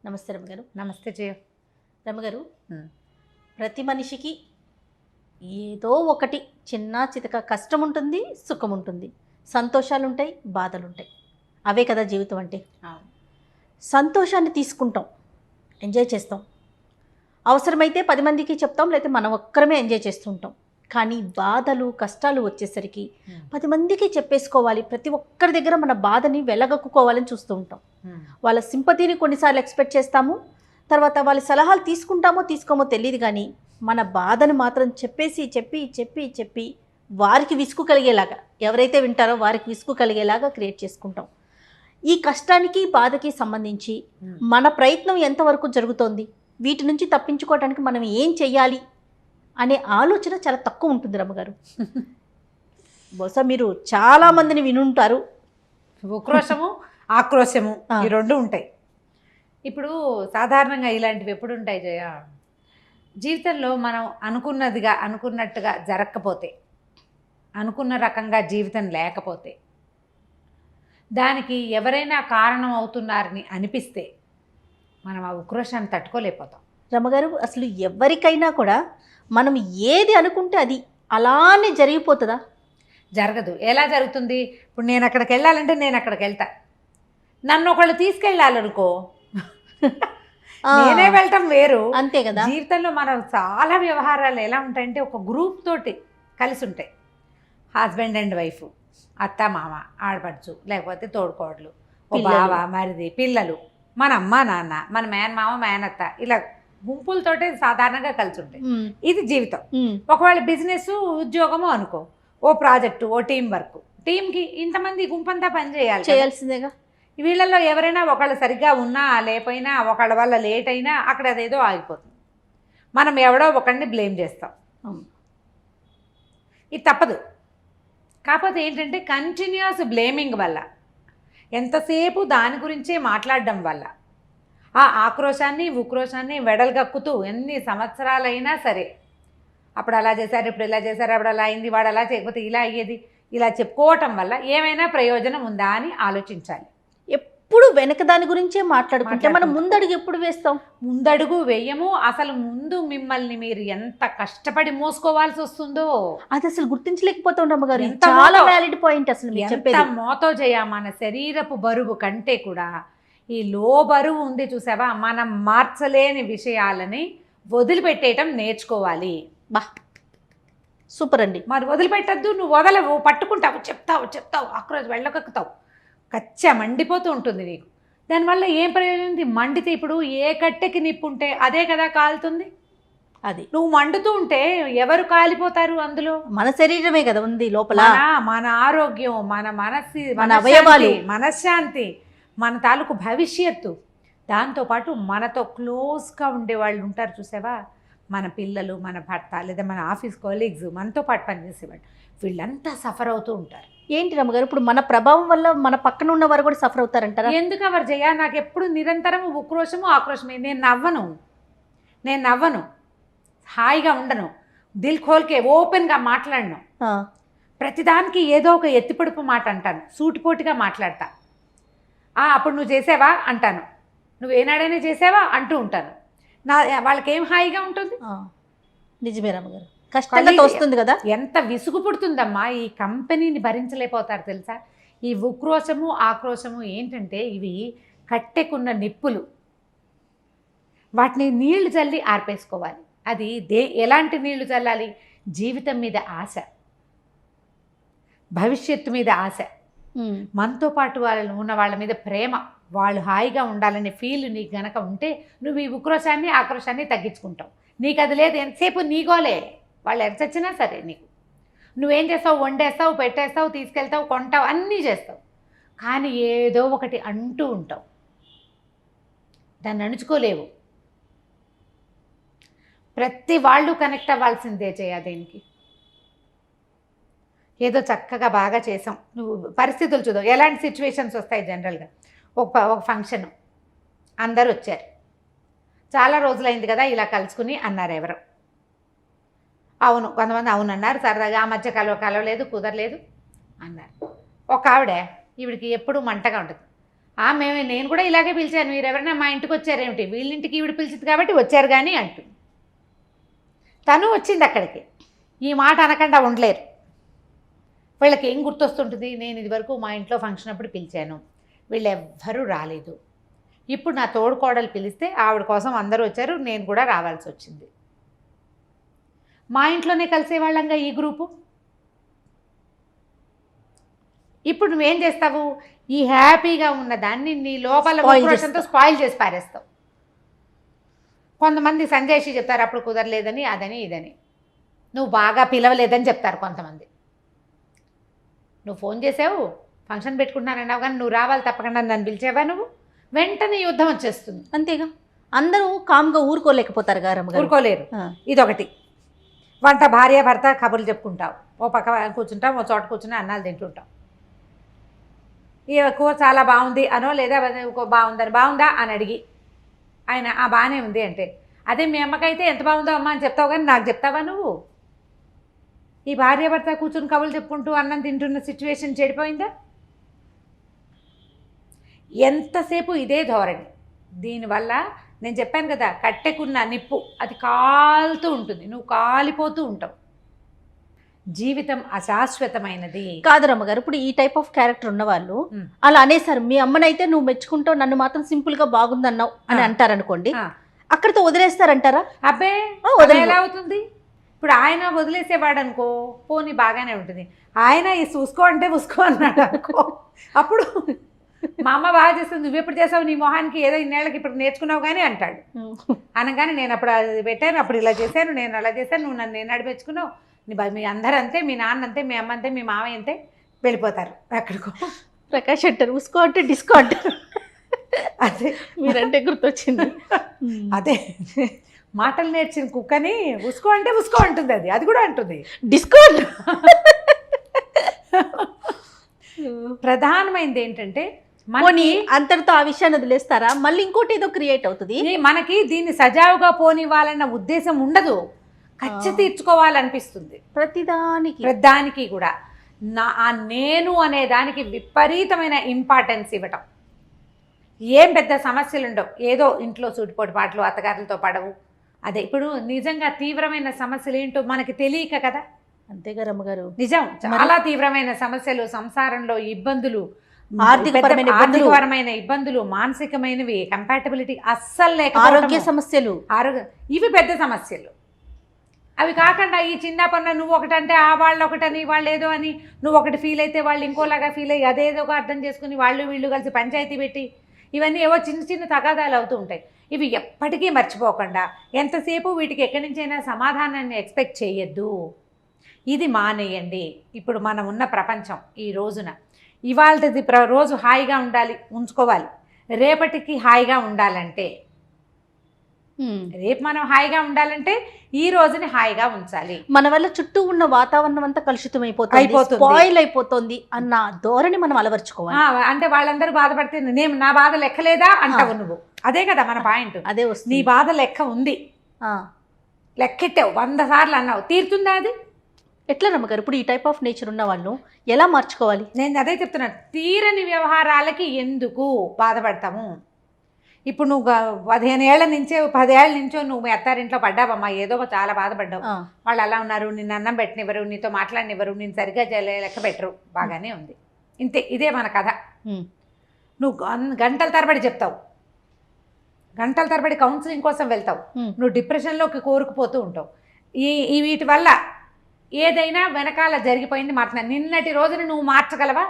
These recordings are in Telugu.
నమస్తే రమగారు. నమస్తే జయ. రమగారు, ప్రతి మనిషికి ఏదో ఒకటి చిన్న చితక కష్టం ఉంటుంది, సుఖం ఉంటుంది, సంతోషాలు ఉంటాయి, బాధలు ఉంటాయి. అవే కదా జీవితం అంటే. సంతోషాన్ని తీసుకుంటాం, ఎంజాయ్ చేస్తాం, అవసరమైతే 10 మందికి చెప్తాం, లేకపోతే మనం ఒక్కరమే ఎంజాయ్ చేస్తూ ఉంటాం. కానీ బాధలు కష్టాలు వచ్చేసరికి 10 మందికి చెప్పేసుకోవాలి, ప్రతి ఒక్కరి దగ్గర మన బాధని వెలగక్కుకోవాలని చూస్తూ ఉంటాం. వాళ్ళ సింపతిని కొన్నిసార్లు ఎక్స్పెక్ట్ చేస్తాము, తర్వాత వాళ్ళ సలహాలు తీసుకుంటామో తీసుకోమో తెలియదు, కానీ మన బాధను మాత్రం చెప్పేసి చెప్పి చెప్పి చెప్పి వారికి విసుగు కలిగేలాగా, ఎవరైతే వింటారో వారికి విసుగు కలిగేలాగా క్రియేట్ చేసుకుంటాం. ఈ కష్టానికి బాధకి సంబంధించి మన ప్రయత్నం ఎంతవరకు జరుగుతోంది, వీటి నుంచి తప్పించుకోవడానికి మనం ఏం చెయ్యాలి అనే ఆలోచన చాలా తక్కువ ఉంటుంది రమ్మగారు. బహుశా మీరు చాలా మందిని వినుంటారు. ఉక్రోషము ఆక్రోశము ఈ రెండు ఉంటాయి. ఇప్పుడు సాధారణంగా ఇలాంటివి ఎప్పుడు ఉంటాయి జయ, జీవితంలో మనం అనుకున్నట్టుగా జరగకపోతే, అనుకున్న రకంగా జీవితం లేకపోతే, దానికి ఎవరైనా కారణం అవుతున్నారని అనిపిస్తే మనం ఆ ఉక్రోషాన్ని తట్టుకోలేకపోతాం. రమ్మగారు, అసలు ఎవరికైనా కూడా మనం ఏది అనుకుంటే అది అలానే జరిగిపోతుందా? జరగదు. ఎలా జరుగుతుంది? ఇప్పుడు నేను అక్కడికి వెళ్ళాలంటే నేను అక్కడికి వెళ్తా, నన్ను ఒకళ్ళు తీసుకెళ్ళాలనుకో నేనే వెళ్ళటం వేరు. అంతే కదా. జీవితంలో మనం చాలా వ్యవహారాలు ఎలా ఉంటాయంటే ఒక గ్రూప్ తోటి కలిసి ఉంటాయి. హస్బెండ్ అండ్ వైఫ్, అత్త మామ, ఆడపడుచు, లేకపోతే తోడుకోడలు, ఓ బావ మరిది, పిల్లలు, మన అమ్మ నాన్న, మన మేనమామ మేనత్త, ఇలా గుంపులతోటే సాధారణంగా కలిసి ఉంటాయి. ఇది జీవితం. ఒకవేళ బిజినెస్ ఉద్యోగము అనుకో, ఓ ప్రాజెక్టు, ఓ టీం వర్క్, టీంకి ఇంతమంది గుంపంతా పని చేయాల్సిందేగా. వీళ్ళల్లో ఎవరైనా ఒకళ్ళు సరిగ్గా ఉన్నా లేకపోయినా, ఒకళ్ళ వల్ల లేట్ అయినా అక్కడ అదేదో ఆగిపోతుంది. మనం ఎవడో ఒకరిని బ్లేమ్ చేస్తాం. ఇది తప్పదు. కాకపోతే ఏంటంటే కంటిన్యూస్ బ్లేమింగ్ వల్ల, ఎంతసేపు దాని గురించే మాట్లాడడం వల్ల ఆ ఆక్రోశాన్ని ఉక్రోషాన్ని వెడల్గక్కుతూ ఎన్ని సంవత్సరాలైనా సరే, అప్పుడు అలా చేశారు, ఇప్పుడు ఇలా చేశారు, అప్పుడు అలా అయింది, వాడు అలా చేయకపోతే ఇలా అయ్యేది, ఇలా చెప్పుకోవటం వల్ల ఏమైనా ప్రయోజనం ఉందా అని ఆలోచించాలి. ఎప్పుడు వెనక దాని గురించే మాట్లాడుకుంటే మనం ముందడుగు ఎప్పుడు వేస్తాం? ముందడుగు వేయము. అసలు ముందు మిమ్మల్ని మీరు ఎంత కష్టపడి మోసుకోవాల్సి వస్తుందో అది అసలు గుర్తించలేకపోతాం రమ్మగారు. చాలా వ్యాలిడ్ పాయింట్. అసలు ఎంత మోతో చేయ మన శరీరపు బరువు కంటే కూడా ఈ లో బరువు ఉంది చూసావా, మనం మార్చలేని విషయాలని వదిలిపెట్టేయటం నేర్చుకోవాలి. బా సూపర్ అండి. మరి వదిలిపెట్టద్దు, నువ్వు వదలవు, పట్టుకుంటావు, చెప్తావు ఆక్రోశం వెళ్ళకక్కుతావు, కచ్చ మండిపోతూ ఉంటుంది నీకు. దానివల్ల ఏం ప్రయోజనం ఉంది? మండితే ఇప్పుడు ఏ కట్టెకి నిప్పుంటే అదే కదా కాలుతుంది. అది నువ్వు మండుతూ ఉంటే ఎవరు కాలిపోతారు అందులో? మన శరీరమే కదా ఉంది లోపల. మన ఆరోగ్యం, మన మనస్సు, మన అవయవాలు, మనశ్శాంతి, మన తాలూకు భవిష్యత్తు, దాంతోపాటు మనతో క్లోజ్గా ఉండేవాళ్ళు ఉంటారు చూసావా, మన పిల్లలు, మన భర్త, లేదా మన ఆఫీస్ కొలీగ్స్, మనతో పాటు పనిచేసేవాళ్ళు, వీళ్ళంతా సఫర్ అవుతూ ఉంటారు. ఏంటి రమ్మగారు, ఇప్పుడు మన ప్రభావం వల్ల మన పక్కన ఉన్న వారు కూడా సఫర్ అవుతారంటారా? ఎందుకు ఎవరు చేయ? నాకు ఎప్పుడు నిరంతరం ఉక్రోషము ఆక్రోషమే. నేను నవ్వను, హాయిగా ఉండను, దిల్ ఖోల్కే ఓపెన్గా మాట్లాడను. ప్రతిదానికి ఏదో ఒక ఎత్తిపొడుపు మాట అంటాను, సూటిపోటుగా మాట్లాడతా. అప్పుడు నువ్వు చేసావా అంటాను, నువ్వు ఏనాడైనా చేసావా అంటూ ఉంటాను. వాళ్ళకి ఏం హాయిగా ఉంటుంది? నిజమే రమ్మగారు, కష్టంగా తోస్తుంది కదా. ఎంత విసుగు పుడుతుందమ్మా, ఈ కంపెనీని భరించలేకపోతారు తెలుసా. ఈ ఉక్రోషము ఆక్రోశము ఏంటంటే ఇవి కట్టెకున్న నిప్పులు, వాటిని నీళ్లు చల్లి ఆర్పేసుకోవాలి. అది ఎలాంటి నీళ్లు చల్లాలి? జీవితం మీద ఆశ, భవిష్యత్తు మీద ఆశ, మనతో పాటు ఉన్న వాళ్ళ మీద ప్రేమ, వాళ్ళు హాయిగా ఉండాలనే ఫీల్ నీకు గనక ఉంటే నువ్వు ఈ ఉక్రోషాన్ని ఆక్రోశాన్ని తగ్గించుకుంటావు. నీకు అది లేదు, ఎంతసేపు నీగోలే, వాళ్ళు ఎరచచ్చినా సరే నీకు, నువ్వేం చేస్తావు? వండేస్తావు, పెట్టేస్తావు, తీసుకెళ్తావు, కొంటావు, అన్నీ చేస్తావు, కానీ ఏదో ఒకటి అంటూ ఉంటావు, దాన్ని అణుచుకోలేవు. ప్రతి వాళ్ళు కనెక్ట్ అవ్వాల్సిందే దేనికి. ఏదో చక్కగా బాగా చేసాం, నువ్వు పరిస్థితులు చూద్దాం, ఎలాంటి సిచ్యువేషన్స్ వస్తాయి జనరల్గా. ఒక ఫంక్షన్, అందరు వచ్చారు, చాలా రోజులైంది కదా ఇలా కలుసుకుని అన్నారు ఎవరు. అవును, కొంతమంది అవును అన్నారు, సరదాగా ఆ మధ్య కలవలేదు, కుదరలేదు అన్నారు. ఒక ఆవిడ, ఈవిడికి ఎప్పుడూ మంటగా ఉంటుంది, నేను కూడా ఇలాగే పిలిచాను, మీరు ఎవరైనా మా ఇంటికి వచ్చారేమిటి, వీళ్ళింటికి ఈవిడ పిలిచింది కాబట్టి వచ్చారు కానీ అంటుంది. తను వచ్చింది అక్కడికి, ఈ మాట అనకుండా ఉండలేరు. వీళ్ళకి ఏం గుర్తొస్తుంటుంది, నేను ఇదివరకు మా ఇంట్లో ఫంక్షన్ అప్పుడు పిలిచాను, వీళ్ళు ఎవ్వరూ రాలేదు, ఇప్పుడు నా తోడుకోడలు పిలిస్తే ఆవిడ కోసం అందరూ వచ్చారు, నేను కూడా రావాల్సి వచ్చింది. మా ఇంట్లోనే కలిసేవాళ్ళంగా ఈ గ్రూపు. ఇప్పుడు నువ్వేం చేస్తావు, ఈ హ్యాపీగా ఉన్న దాన్ని నీ లోపల ఉక్రోషంతో స్పాయిల్ చేసి పారేస్తావు. కొంతమంది సంజయ్షి చెప్తారు అప్పుడు కుదరలేదని, అదని ఇదని. నువ్వు బాగా పిలవలేదని చెప్తారు కొంతమంది. నువ్వు ఫోన్ చేసావు, ఫంక్షన్ పెట్టుకుంటున్నానన్నావు, కానీ నువ్వు రావాలి తప్పకుండా, నన్ను పిలిచేవా, నువ్వు వెంటనే యుద్ధం వచ్చేస్తుంది. అంతేగా, అందరూ కామ్గా ఊరుకోలేకపోతారు గారమ్మ, ఊరుకోలేరు. ఇదొకటి. వంట భార్య భర్త కబుర్లు చెప్పుకుంటావు, ఓ పక్క కూర్చుంటాం, ఓ చోట కూర్చుని అన్నాలు తింటుంటాం. ఈ కూర చాలా బాగుంది అనో, లేదా బాగుందని, బాగుందా అని అడిగి ఆయన బాగానే ఉంది అంటే, అదే మీ అమ్మకైతే ఎంత బాగుందో అమ్మ అని చెప్తావు, కానీ నాకు చెప్తావా నువ్వు? ఈ భార్య భర్త కూర్చుని కబుర్లు చెప్పుకుంటూ అన్నం తింటున్న సిచ్యువేషన్ చెడిపోయిందా? ఎంతసేపు ఇదే ధోరణి. దీనివల్ల నేను చెప్పాను కదా, కట్టెకున్న నిప్పు అది కాలుతూ ఉంటుంది, నువ్వు కాలిపోతూ ఉంటావు. జీవితం అశాశ్వతమైనది కాదు రమ్మగారు. ఇప్పుడు ఈ టైప్ ఆఫ్ క్యారెక్టర్ ఉన్న వాళ్ళు అలా అనేసారు, మీ అమ్మనైతే నువ్వు మెచ్చుకుంటావు, నన్ను మాత్రం సింపుల్ గా బాగుందన్నావు అని అంటారనుకోండి, అక్కడితో వదిలేస్తారంటారా? అబ్బే ఎలా అవుతుంది? ఇప్పుడు ఆయన వదిలేసేవాడు అనుకో, పోనీ బాగానే ఉంటుంది. ఆయన ఈ చూసుకో అంటే ఉసుకో అన్నాడు అనుకో, అప్పుడు మా అమ్మ బాగా చేస్తుంది, నువ్వెప్పుడు చేసావు, నీ మొహానికి ఏదో ఇన్నేళ్ళకి ఇప్పుడు నేర్చుకున్నావు కానీ అంటాడు. అనగానే నేను అప్పుడు అది పెట్టాను, అప్పుడు ఇలా చేశాను, నేను అలా చేశాను, నువ్వు నన్ను నేను నడిపించుకున్నావు, మీ అందరూ అంతే, మీ నాన్న అంతే, మీ అమ్మ అంతే, మీ మామయ్య అంతే, వెళ్ళిపోతారు ఎక్కడికో. ప్రకాష్ అంటారు ఉసుకో అంటే డిస్కో అంటారు. అదే మీరంటే గుర్తొచ్చింది. అదే మాటలు నేర్చిన కుక్కని ఉసుకో అంటే ఉసుకో అంటుంది, అది కూడా అంటుంది డిస్కో. ప్రధానమైనది ఏంటంటే పోనీ అంతటితో ఆ విషయాన్ని వదిలేస్తారా, మళ్ళీ ఇంకోటి ఏదో క్రియేట్ అవుతుంది. మనకి దీన్ని సజావుగా పోనివ్వాలన్న ఉద్దేశం ఉండదు, ఖర్చు తీర్చుకోవాలనిపిస్తుంది ప్రతిదానికి కూడా. నేను అనే దానికి విపరీతమైన ఇంపార్టెన్స్ ఇవ్వటం. ఏం పెద్ద సమస్యలు ఉండవు, ఏదో ఇంట్లో సూటిపోటు పాటలు, అత్తగారులతో పడవు, అదే ఇప్పుడు నిజంగా తీవ్రమైన సమస్యలు ఏంటో మనకి తెలియక కదా. అంతేగా రమ్మగారు, నిజం. చాలా తీవ్రమైన సమస్యలు, సంసారంలో ఇబ్బందులు, ఆర్థికపరమైన ఇబ్బందులు, మానసికమైనవి, కంపాటబిలిటీ అస్సలు లేక, ఆరోగ్య సమస్యలు, ఇవి పెద్ద సమస్యలు. అవి కాకుండా ఈ చిన్న పనులు, నువ్వు ఒకటంటే వాళ్ళు ఒకటని, వాళ్ళు ఏదో అని, నువ్వు ఒకటి ఫీల్ అయితే వాళ్ళు ఇంకోలాగా ఫీల్ అయ్యి అదేదో అర్థం చేసుకుని వాళ్ళు వీళ్ళు కలిసి పంచాయతీ పెట్టి, ఇవన్నీ ఏవో చిన్న చిన్న తగాదాలు అవుతూ ఉంటాయి. ఇవి ఎప్పటికీ మర్చిపోకుండా ఎంతసేపు వీటికి ఎక్కడి నుంచైనా సమాధానాన్ని ఎక్స్పెక్ట్ చేయొద్దు, ఇది మానేయండి. ఇప్పుడు మనం ఉన్న ప్రపంచం ఈ రోజున, ఇవాళది రోజు హాయిగా ఉంచుకోవాలి, రేపటికి హాయిగా ఉండాలంటే, రేపు మనం హాయిగా ఉండాలంటే ఈ రోజుని హాయిగా ఉంచాలి. మన వల్ల చుట్టూ ఉన్న వాతావరణం అంతా కలుషితం స్పాయిల్ అయిపోతుంది అన్న ధోరణి మనం అలవర్చుకోవాలి. అంటే వాళ్ళందరూ బాధపడితే నేను నా బాధ లెక్కలేదా అంటావు నువ్వు, అదే కదా మన పాయింట్. అదే నీ బాధ లెక్క ఉంది, లెక్కెట్టావు 100 సార్లు అన్నావు, తీరుతుందా అది? ఎట్లా రమ్మగారు ఇప్పుడు ఈ టైప్ ఆఫ్ నేచర్ ఉన్న వాళ్ళు ఎలా మార్చుకోవాలి? నేను అదే చెప్తున్నా, తీరని వ్యవహారాలకి ఎందుకు బాధపడతాము? ఇప్పుడు నువ్వు 15 ఏళ్ల నుంచో 10 ఏళ్ల నుంచో నువ్వు మీ అత్తారింట్లో పడ్డావమ్మా, ఏదో చాలా బాధపడ్డావు, వాళ్ళు అలా ఉన్నారు, నిన్ను అన్నం పెట్టనివ్వరు, నీతో మాట్లాడనివ్వరు, నేను సరిగ్గా లెక్క పెట్టరు, బాగానే ఉంది, ఇంతే, ఇదే మన కథ. నువ్వు గంటల తరబడి చెప్తావు, గంటల తరబడి కౌన్సిలింగ్ కోసం వెళ్తావు, నువ్వు డిప్రెషన్లోకి కోరుకుపోతూ ఉంటావు. ఈ వీటి వల్ల ఏదైనా వెనకాల జరిగిపోయింది మార్చిన. నిన్నటి రోజున నువ్వు మార్చగలవా?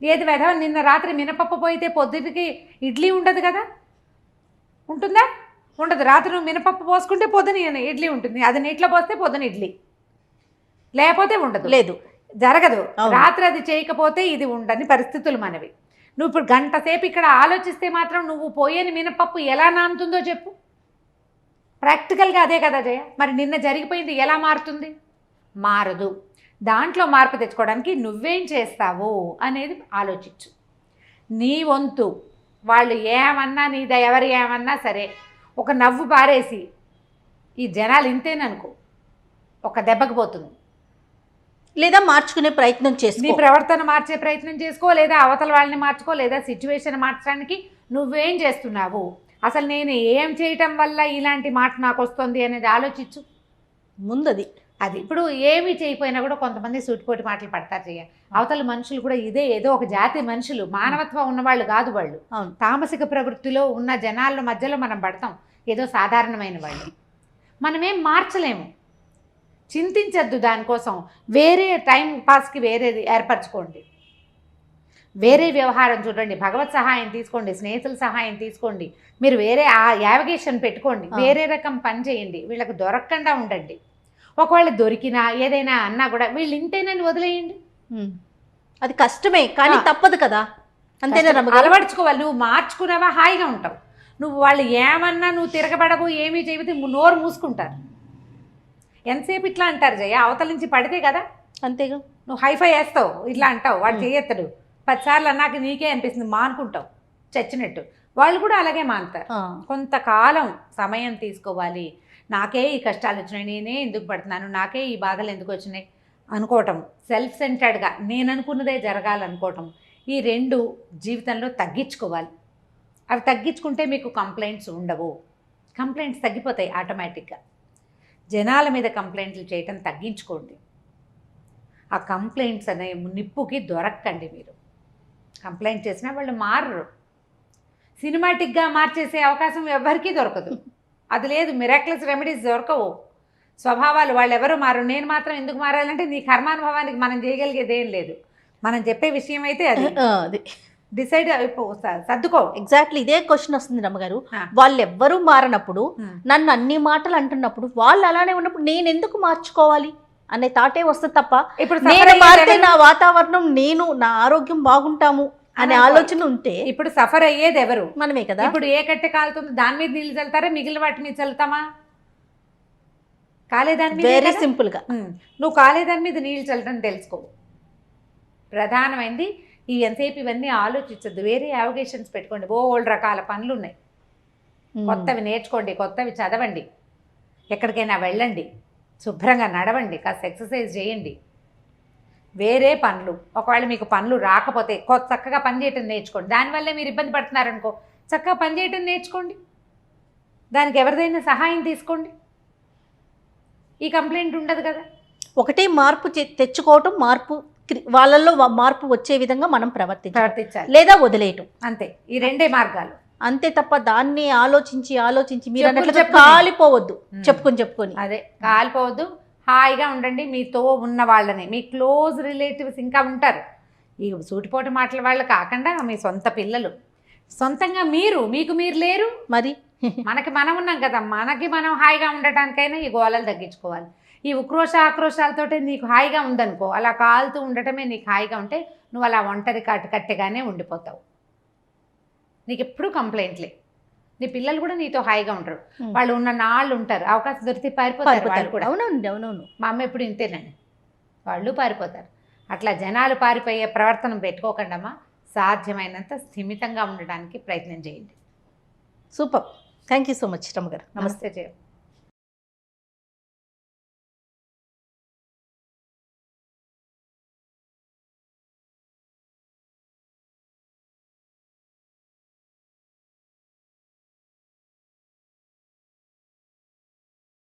ఏది వెధవ, నిన్న రాత్రి మినపప్పు పోయితే పొద్దుటికి ఇడ్లీ ఉండదు కదా, ఉంటుందా? ఉండదు. రాత్రి నువ్వు మినపప్పు పోసుకుంటే పొద్దున ఇడ్లీ ఉంటుంది, అది నీటిలో పోస్తే పొద్దున ఇడ్లీ, లేకపోతే ఉండదు, లేదు, జరగదు. రాత్రి అది చేయకపోతే ఇది ఉండని పరిస్థితులు మనవి. నువ్వు ఇప్పుడు గంట సేపు ఇక్కడ ఆలోచిస్తే మాత్రం నువ్వు పోయేని మినపప్పు ఎలా నానుతుందో చెప్పు. ప్రాక్టికల్గా అదే కదా జయ. మరి నిన్న జరిగిపోయింది ఎలా మారుతుంది? మారదు. దాంట్లో మార్పు తెచ్చుకోవడానికి నువ్వేం చేస్తావు అనేది ఆలోచించు. నీ వంతు వాళ్ళు ఏమన్నా, ఎవరు ఏమన్నా సరే, ఒక నవ్వు పారేసి ఈ జనాలు ఇంతేననుకో, ఒక దెబ్బకి పోతుంది. లేదా మార్చుకునే ప్రయత్నం నీ చేసుకో. ప్రవర్తన మార్చే ప్రయత్నం చేసుకో, లేదా అవతల వాళ్ళని మార్చుకో, లేదా సిచ్యువేషన్ మార్చడానికి నువ్వేం చేస్తున్నావు, అసలు నేను ఏం చేయటం వల్ల ఇలాంటి మాట నాకు వస్తుంది అనేది ఆలోచించు ముందది అది. ఇప్పుడు ఏమీ చేయకపోయినా కూడా కొంతమంది సూటిపోటి మాటలు పడతారు చెయ్య. అవతల మనుషులు కూడా ఇదే ఏదో ఒక జాతి మనుషులు, మానవత్వం ఉన్నవాళ్ళు కాదు వాళ్ళు. అవును. తామసిక ప్రవృత్తిలో ఉన్న జనాల మధ్యలో మనం పడతాం, ఏదో సాధారణమైన వాళ్ళు. మనమేం మార్చలేము, చింతించద్దు దానికోసం. వేరే టైం పాస్కి వేరేది ఏర్పరచుకోండి, వేరే వ్యవహారం చూడండి, భగవత్ సహాయం తీసుకోండి, స్నేహితుల సహాయం తీసుకోండి, మీరు వేరే ఆ యావిగేషన్ పెట్టుకోండి, వేరే రకం పని చేయండి, వీళ్ళకి దొరకకుండా ఉండండి. ఒకవేళ దొరికినా ఏదైనా అన్నా కూడా వీళ్ళు ఇంతేనని వదిలేయండి. అది కష్టమే కానీ తప్పదు కదా, అంతేనా రమగారు? అలవర్చుకోవాలి. నువ్వు మార్చుకున్నావా హాయిగా ఉంటావు. నువ్వు వాళ్ళు ఏమన్నా నువ్వు తిరగబడవు, ఏమీ చేయబోతే నోరు మూసుకుంటారు. ఎంతసేపు ఇట్లా అంటారు జయ, అవతల నుంచి పడితే కదా. అంతేగా, నువ్వు హైఫై వేస్తావు, ఇట్లా అంటావు, వాడు చేయెత్తడు 10 సార్లు అన్నాక నీకే అనిపిస్తుంది మానుకుంటావు చచ్చినట్టు. వాళ్ళు కూడా అలాగే మానుతారు. కొంతకాలం సమయం తీసుకోవాలి. నాకే ఈ కష్టాలు వచ్చినాయి, నేనే ఎందుకు పడుతున్నాను, నాకే ఈ బాధలు ఎందుకు వచ్చినాయి అనుకోవటం, సెల్ఫ్ సెంటర్డ్గా నేను అనుకున్నదే జరగాలనుకోవటం, ఈ 2 జీవితంలో తగ్గించుకోవాలి. అవి తగ్గించుకుంటే మీకు కంప్లైంట్స్ ఉండవు. కంప్లైంట్స్ తగ్గిపోతాయి ఆటోమేటిక్గా. జనాల మీద కంప్లైంట్లు చేయటం తగ్గించుకోండి. ఆ కంప్లైంట్స్ అనే నిప్పుకి దొరక్కండి. మీరు కంప్లైంట్ చేసినా వాళ్ళు మారరు. సినిమాటిక్గా మార్చేసే అవకాశం ఎవరికీ దొరకదు. అది లేదు, మిరాక్లస్ రెమెడీస్ దొరకవు. స్వభావాలు వాళ్ళు ఎవరు మారు. నేను మాత్రం ఎందుకు మారాలంటే నీ కర్మానుభవానికి మనం చేయగలిగేది ఏం లేదు. మనం చెప్పే విషయం అయితే అది డిసైడ్ అయిపో, సర్దుకో. ఎగ్జాక్ట్లీ ఇదే క్వశ్చన్ వస్తుంది రమ్మగారు. వాళ్ళు ఎవ్వరూ మారనప్పుడు, నన్ను అన్ని మాటలు అంటున్నప్పుడు, వాళ్ళు అలానే ఉన్నప్పుడు నేను ఎందుకు మార్చుకోవాలి అనే తాటే వస్తుంది తప్ప, ఇప్పుడు నేను మారితే నా వాతావరణం, నేను నా ఆరోగ్యం బాగుంటాము అనే ఆలోచన ఉంటే, ఇప్పుడు సఫర్ అయ్యేది ఎవరు? మనమే కదా. ఇప్పుడు ఏ కట్టె కాలుతుంది దాని మీద నీళ్ళు చల్లుతారా, మిగిలిన వాటి మీద చల్లుతామా? కాలేదాని మీద. వెరీ సింపుల్గా నువ్వు కాలేదాని మీద నీళ్ళు చల్లటం తెలుసుకో. ప్రధానమైంది ఈ ఎంతసేపు ఇవన్నీ ఆలోచించద్దు. వేరే యావిగేషన్స్ పెట్టుకోండి. ఓల్డ్ రకాల పనులు ఉన్నాయి, కొత్తవి నేర్చుకోండి, కొత్తవి చదవండి, ఎక్కడికైనా వెళ్ళండి, శుభ్రంగా నడవండి, కాస్త ఎక్సర్సైజ్ చేయండి. వేరే పనులు, ఒకవేళ మీకు పనులు రాకపోతే చక్కగా పని చేయటం నేర్చుకోండి. దానివల్లే మీరు ఇబ్బంది పడుతున్నారనుకో, చక్కగా పని చేయటం నేర్చుకోండి, దానికి ఎవరిదైనా సహాయం తీసుకోండి. ఈ కంప్లైంట్ ఉండదు కదా. ఒకటే మార్పు తెచ్చుకోవటం, వాళ్ళల్లో మార్పు వచ్చే విధంగా మనం ప్రవర్తించాలి, లేదా వదిలేయటం. అంతే, ఈ 2 మార్గాలు. అంతే తప్ప దాన్ని ఆలోచించి మీరు అన్నట్లుగా కాలిపోవద్దు. చెప్పుకొని అదే కాలిపోవద్దు. హాయిగా ఉండండి. మీతో ఉన్న వాళ్ళని, మీ క్లోజ్ రిలేటివ్స్ ఇంకా ఉంటారు. ఈ సూటిపోటి మాటల వాళ్ళు కాకుండా మీ సొంత పిల్లలు, సొంతంగా మీకు మీరు లేరు మరి. మనకి మనం ఉన్నాం కదా, మనకి మనం హాయిగా ఉండటానికైనా ఈ గోళాలు తగ్గించుకోవాలి. ఈ ఆక్రోశాలతోటే నీకు హాయిగా ఉందనుకో, అలా కాలుతూ ఉండటమే నీకు హాయిగా ఉంటే నువ్వు అలా ఒంటరి కట్టెగానే ఉండిపోతావు. నీకు ఎప్పుడూ కంప్లైంట్లే. నీ పిల్లలు కూడా నీతో హాయిగా ఉంటారు. వాళ్ళు ఉన్న నాళ్ళు ఉంటారు, అవకాశం దొరికితే పారిపోతారు వాళ్ళు కూడా. అవునవును, మా అమ్మ ఎప్పుడు ఇంతేనండి, వాళ్ళు పారిపోతారు. అట్లా జనాలు పారిపోయే ప్రవర్తన పెట్టుకోకండమ్మా. సాధ్యమైనంత స్థిమితంగా ఉండడానికి ప్రయత్నం చేయండి. Super. Thank you so much రమ్మగారు. నమస్తే జయ.